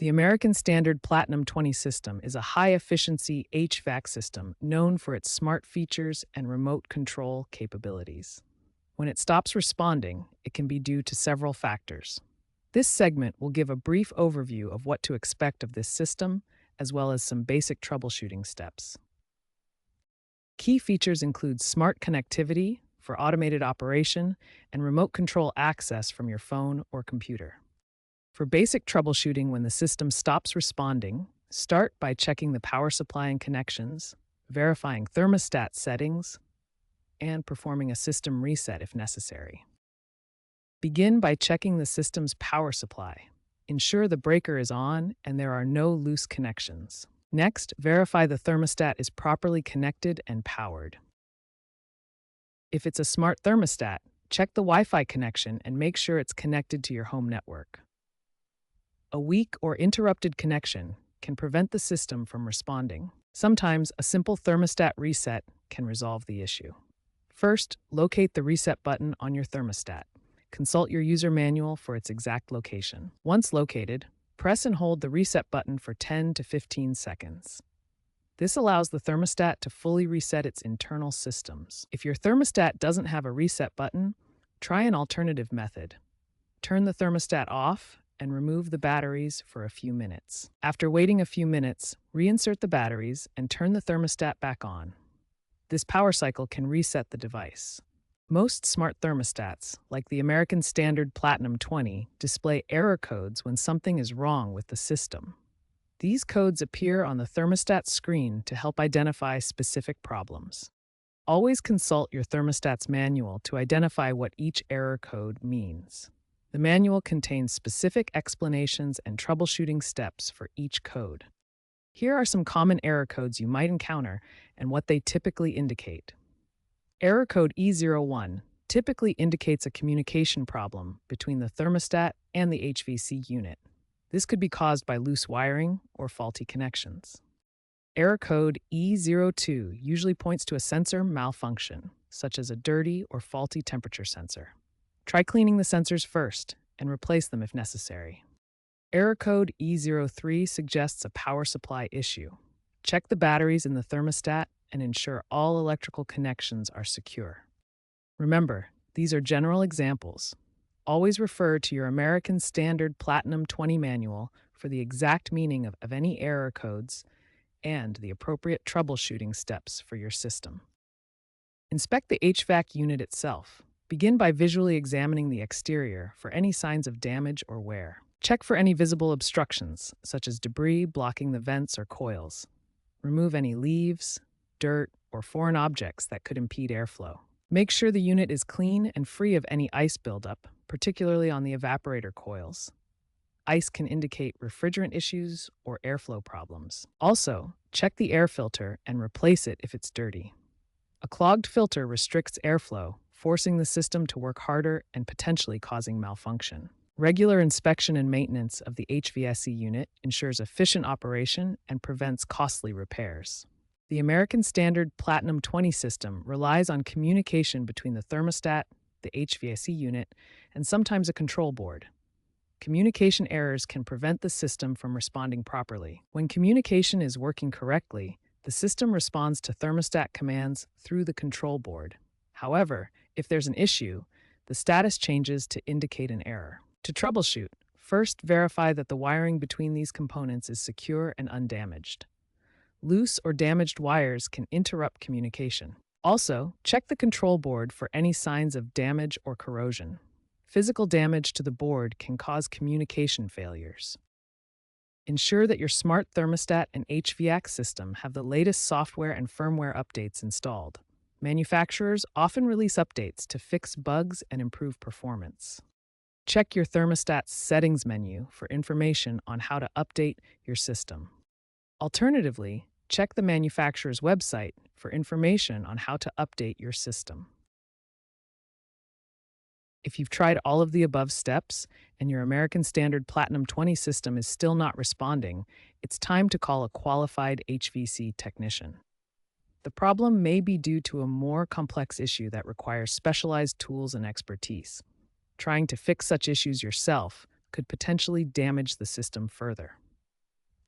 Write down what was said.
The American Standard Platinum 20 system is a high-efficiency HVAC system known for its smart features and remote control capabilities. When it stops responding, it can be due to several factors. This segment will give a brief overview of what to expect of this system, as well as some basic troubleshooting steps. Key features include smart connectivity for automated operation and remote control access from your phone or computer. For basic troubleshooting when the system stops responding, start by checking the power supply and connections, verifying thermostat settings, and performing a system reset if necessary. Begin by checking the system's power supply. Ensure the breaker is on and there are no loose connections. Next, verify the thermostat is properly connected and powered. If it's a smart thermostat, check the Wi-Fi connection and make sure it's connected to your home network. A weak or interrupted connection can prevent the system from responding. Sometimes a simple thermostat reset can resolve the issue. First, locate the reset button on your thermostat. Consult your user manual for its exact location. Once located, press and hold the reset button for 10 to 15 seconds. This allows the thermostat to fully reset its internal systems. If your thermostat doesn't have a reset button, try an alternative method. Turn the thermostat off and remove the batteries for a few minutes. After waiting a few minutes, reinsert the batteries and turn the thermostat back on. This power cycle can reset the device. Most smart thermostats, like the American Standard Platinum 20, display error codes when something is wrong with the system. These codes appear on the thermostat screen to help identify specific problems. Always consult your thermostat's manual to identify what each error code means. The manual contains specific explanations and troubleshooting steps for each code. Here are some common error codes you might encounter and what they typically indicate. Error code E01 typically indicates a communication problem between the thermostat and the HVAC unit. This could be caused by loose wiring or faulty connections. Error code E02 usually points to a sensor malfunction, such as a dirty or faulty temperature sensor. Try cleaning the sensors first and replace them if necessary. Error code E03 suggests a power supply issue. Check the batteries in the thermostat and ensure all electrical connections are secure. Remember, these are general examples. Always refer to your American Standard Platinum 20 manual for the exact meaning of any error codes and the appropriate troubleshooting steps for your system. Inspect the HVAC unit itself. Begin by visually examining the exterior for any signs of damage or wear. Check for any visible obstructions, such as debris blocking the vents or coils. Remove any leaves, dirt, or foreign objects that could impede airflow. Make sure the unit is clean and free of any ice buildup, particularly on the evaporator coils. Ice can indicate refrigerant issues or airflow problems. Also, check the air filter and replace it if it's dirty. A clogged filter restricts airflow, forcing the system to work harder and potentially causing malfunction. Regular inspection and maintenance of the HVAC unit ensures efficient operation and prevents costly repairs. The American Standard Platinum 20 system relies on communication between the thermostat, the HVAC unit, and sometimes a control board. Communication errors can prevent the system from responding properly. When communication is working correctly, the system responds to thermostat commands through the control board. However, if there's an issue, the status changes to indicate an error. To troubleshoot, first verify that the wiring between these components is secure and undamaged. Loose or damaged wires can interrupt communication. Also, check the control board for any signs of damage or corrosion. Physical damage to the board can cause communication failures. Ensure that your smart thermostat and HVAC system have the latest software and firmware updates installed. Manufacturers often release updates to fix bugs and improve performance. Check your thermostat's settings menu for information on how to update your system. Alternatively, check the manufacturer's website for information on how to update your system. If you've tried all of the above steps and your American Standard Platinum 20 system is still not responding, it's time to call a qualified HVAC technician. The problem may be due to a more complex issue that requires specialized tools and expertise. Trying to fix such issues yourself could potentially damage the system further.